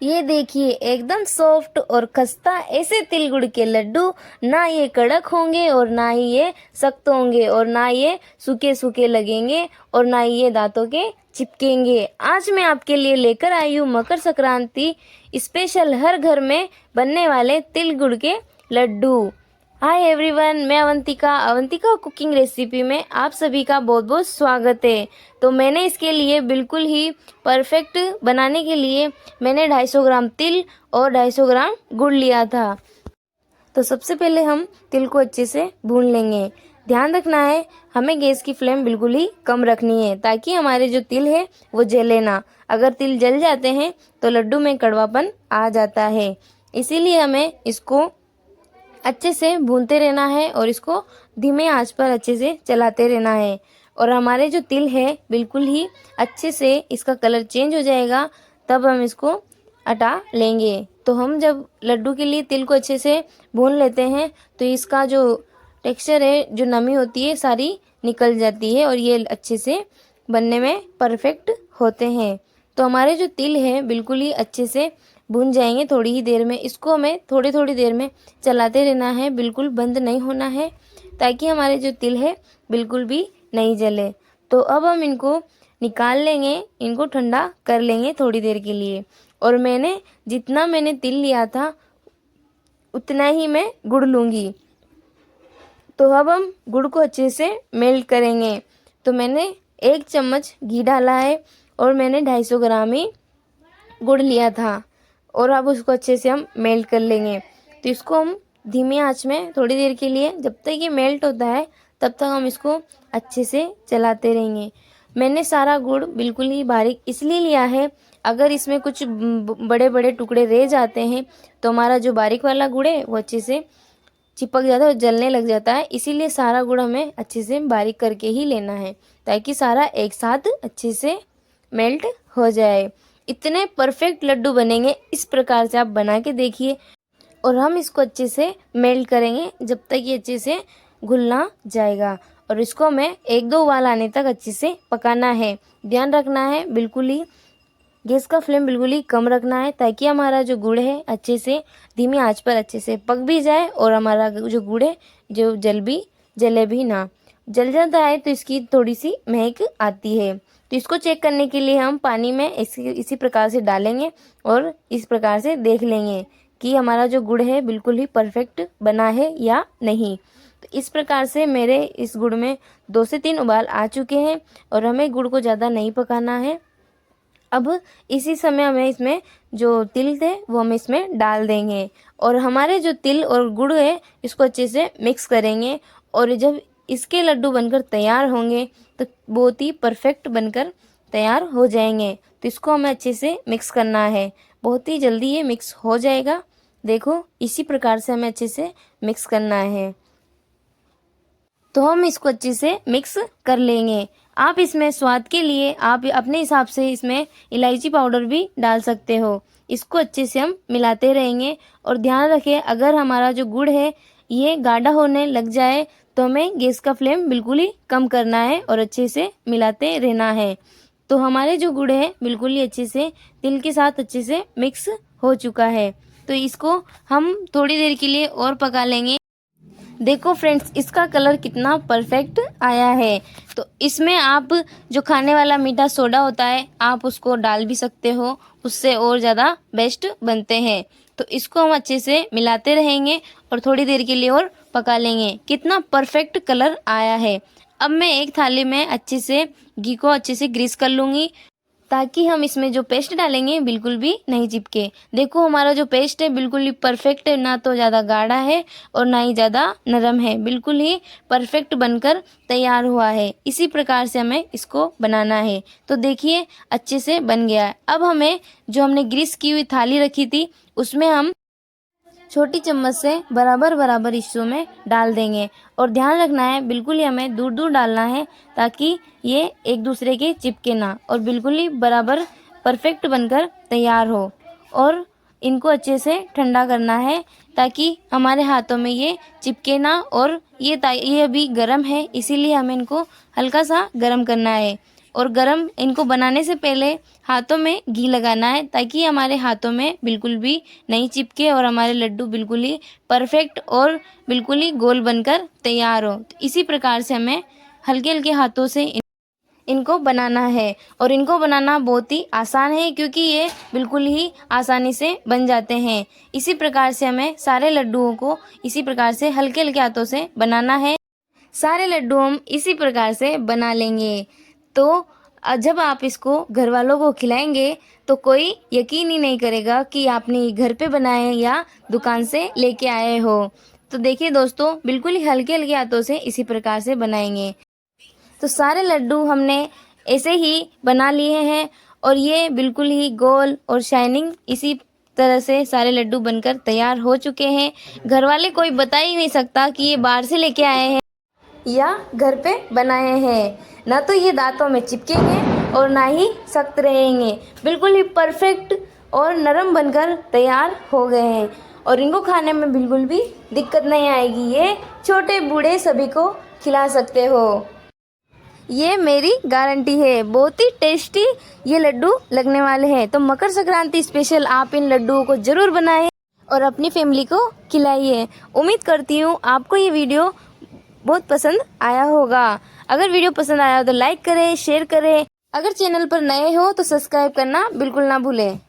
ये देखिए एकदम सॉफ्ट और खस्ता ऐसे तिल गुड़ के लड्डू, ना ये कड़क होंगे और ना ही ये सख्त होंगे और ना ये सूखे सूखे लगेंगे और ना ही ये दांतों के चिपकेंगे। आज मैं आपके लिए लेकर आई हूँ मकर संक्रांति स्पेशल हर घर में बनने वाले तिल गुड़ के लड्डू। हाय एवरीवन, मैं अवंतिका कुकिंग रेसिपी में आप सभी का बहुत बहुत स्वागत है। तो मैंने इसके लिए बिल्कुल ही परफेक्ट बनाने के लिए मैंने 250 ग्राम तिल और 250 ग्राम गुड़ लिया था। तो सबसे पहले हम तिल को अच्छे से भून लेंगे। ध्यान रखना है, हमें गैस की फ्लेम बिल्कुल ही कम रखनी है ताकि हमारे जो तिल है वो जले ना। अगर तिल जल जाते हैं तो लड्डू में कड़वापन आ जाता है, इसीलिए हमें इसको अच्छे से भूनते रहना है और इसको धीमे आंच पर अच्छे से चलाते रहना है। और हमारे जो तिल है बिल्कुल ही अच्छे से इसका कलर चेंज हो जाएगा, तब हम इसको हटा लेंगे। तो हम जब लड्डू के लिए तिल को अच्छे से भून लेते हैं तो इसका जो टेक्सचर है, जो नमी होती है, सारी निकल जाती है और ये अच्छे से बनने में परफेक्ट होते हैं। तो हमारे जो तिल है बिल्कुल ही अच्छे से भून जाएंगे थोड़ी ही देर में। इसको हमें थोड़ी थोड़ी देर में चलाते रहना है, बिल्कुल बंद नहीं होना है ताकि हमारे जो तिल है बिल्कुल भी नहीं जले। तो अब हम इनको निकाल लेंगे, इनको ठंडा कर लेंगे थोड़ी देर के लिए। और जितना मैंने तिल लिया था उतना ही मैं गुड़ लूँगी। तो अब हम गुड़ को अच्छे से मेल्ट करेंगे। तो मैंने 1 चम्मच घी डाला है और मैंने 250 ग्राम ही गुड़ लिया था और अब उसको अच्छे से हम मेल्ट कर लेंगे। तो इसको हम धीमी आंच में थोड़ी देर के लिए, जब तक ये मेल्ट होता है तब तक हम इसको अच्छे से चलाते रहेंगे। मैंने सारा गुड़ बिल्कुल ही बारीक इसलिए लिया है, अगर इसमें कुछ बड़े बड़े टुकड़े रह जाते हैं तो हमारा जो बारीक वाला गुड़ है वो अच्छे से चिपक जाता है और जलने लग जाता है। इसीलिए सारा गुड़ हमें अच्छे से बारीक करके ही लेना है ताकि सारा एक साथ अच्छे से मेल्ट हो जाए। इतने परफेक्ट लड्डू बनेंगे, इस प्रकार से आप बना के देखिए। और हम इसको अच्छे से मेल्ट करेंगे जब तक ये अच्छे से घुल ना जाएगा। और इसको हमें 1-2 उबाल आने तक अच्छे से पकाना है। ध्यान रखना है, बिल्कुल ही गैस का फ्लेम बिल्कुल ही कम रखना है ताकि हमारा जो गुड़ है अच्छे से धीमी आंच पर अच्छे से पक भी जाए और हमारा जो गुड़ है जो जले भी ना। जल जाता है तो इसकी थोड़ी सी महक आती है। तो इसको चेक करने के लिए हम पानी में इसी प्रकार से डालेंगे और इस प्रकार से देख लेंगे कि हमारा जो गुड़ है बिल्कुल ही परफेक्ट बना है या नहीं। तो इस प्रकार से मेरे इस गुड़ में 2 से 3 उबाल आ चुके हैं और हमें गुड़ को ज़्यादा नहीं पकाना है। अब इसी समय हमें इसमें जो तिल थे वो हम इसमें डाल देंगे और हमारे जो तिल और गुड़ है इसको अच्छे से मिक्स करेंगे। और जब इसके लड्डू बनकर तैयार होंगे तो बहुत ही परफेक्ट बनकर तैयार हो जाएंगे। तो इसको हमें अच्छे से मिक्स करना है, बहुत ही जल्दी ये मिक्स हो जाएगा। देखो इसी प्रकार से हमें अच्छे से मिक्स करना है। तो हम इसको अच्छे से मिक्स कर लेंगे। आप इसमें स्वाद के लिए आप अपने हिसाब से इसमें इलायची पाउडर भी डाल सकते हो। इसको अच्छे से हम मिलाते रहेंगे और ध्यान रखें, अगर हमारा जो गुड़ है ये गाढ़ा होने लग जाए तो हमें गैस का फ्लेम बिल्कुल ही कम करना है और अच्छे से मिलाते रहना है। तो हमारे जो गुड़ है बिल्कुल ही अच्छे से तिल के साथ अच्छे से मिक्स हो चुका है। तो इसको हम थोड़ी देर के लिए और पका लेंगे। देखो फ्रेंड्स, इसका कलर कितना परफेक्ट आया है। तो इसमें आप जो खाने वाला मीठा सोडा होता है आप उसको डाल भी सकते हो, उससे और ज़्यादा बेस्ट बनते हैं। तो इसको हम अच्छे से मिलाते रहेंगे और थोड़ी देर के लिए और पका लेंगे। कितना परफेक्ट कलर आया है। अब मैं एक थाली में अच्छे से घी को अच्छे से ग्रीस कर लूँगी ताकि हम इसमें जो पेस्ट डालेंगे बिल्कुल भी नहीं चिपके। देखो हमारा जो पेस्ट है बिल्कुल ही परफेक्ट है, ना तो ज़्यादा गाढ़ा है और ना ही ज़्यादा नरम है, बिल्कुल ही परफेक्ट बनकर तैयार हुआ है। इसी प्रकार से हमें इसको बनाना है। तो देखिए अच्छे से बन गया है। अब हमें जो हमने ग्रीस की हुई थाली रखी थी उसमें हम छोटी चम्मच से बराबर हिस्सों में डाल देंगे। और ध्यान रखना है, बिल्कुल ही हमें दूर दूर डालना है ताकि ये एक दूसरे के चिपके ना और बिल्कुल ही बराबर परफेक्ट बनकर तैयार हो। और इनको अच्छे से ठंडा करना है ताकि हमारे हाथों में ये चिपके ना। और ये अभी गर्म है, इसीलिए हमें इनको हल्का सा गर्म करना है। और गरम इनको बनाने से पहले हाथों में घी लगाना है, ताकि हमारे हाथों में बिल्कुल भी नहीं चिपके और हमारे लड्डू बिल्कुल ही परफेक्ट और बिल्कुल ही गोल बनकर तैयार हो। तो इसी प्रकार से हमें हल्के हल्के हाथों से इनको बनाना है। और इनको बनाना बहुत ही आसान है, क्योंकि ये बिल्कुल ही आसानी से बन जाते हैं। इसी प्रकार से हमें सारे लड्डुओं को इसी प्रकार से हल्के हल्के हाथों से बनाना है। सारे लड्डू हम इसी प्रकार से बना लेंगे। तो जब आप इसको घर वालों को खिलाएंगे तो कोई यकीन ही नहीं करेगा कि आपने घर पे बनाए या दुकान से लेके आए हो। तो देखिए दोस्तों, बिल्कुल ही हल्के हल्के हाथों से इसी प्रकार से बनाएंगे। तो सारे लड्डू हमने ऐसे ही बना लिए हैं और ये बिल्कुल ही गोल और शाइनिंग इसी तरह से सारे लड्डू बनकर तैयार हो चुके हैं। घर वाले कोई बता ही नहीं सकता कि ये बाहर से लेके आए हैं या घर पे बनाए हैं। ना तो ये दांतों में चिपकेंगे और ना ही सख्त रहेंगे, बिल्कुल ही परफेक्ट और नरम बनकर तैयार हो गए हैं। और इनको खाने में बिल्कुल भी दिक्कत नहीं आएगी। ये छोटे बूढ़े सभी को खिला सकते हो, ये मेरी गारंटी है। बहुत ही टेस्टी ये लड्डू लगने वाले हैं। तो मकर संक्रांति स्पेशल आप इन लड्डुओं को जरूर बनाएं और अपनी फैमिली को खिलाइए। उम्मीद करती हूँ आपको ये वीडियो बहुत पसंद आया होगा। अगर वीडियो पसंद आया तो लाइक करें, शेयर करें। अगर चैनल पर नए हो तो सब्सक्राइब करना बिल्कुल ना भूलें।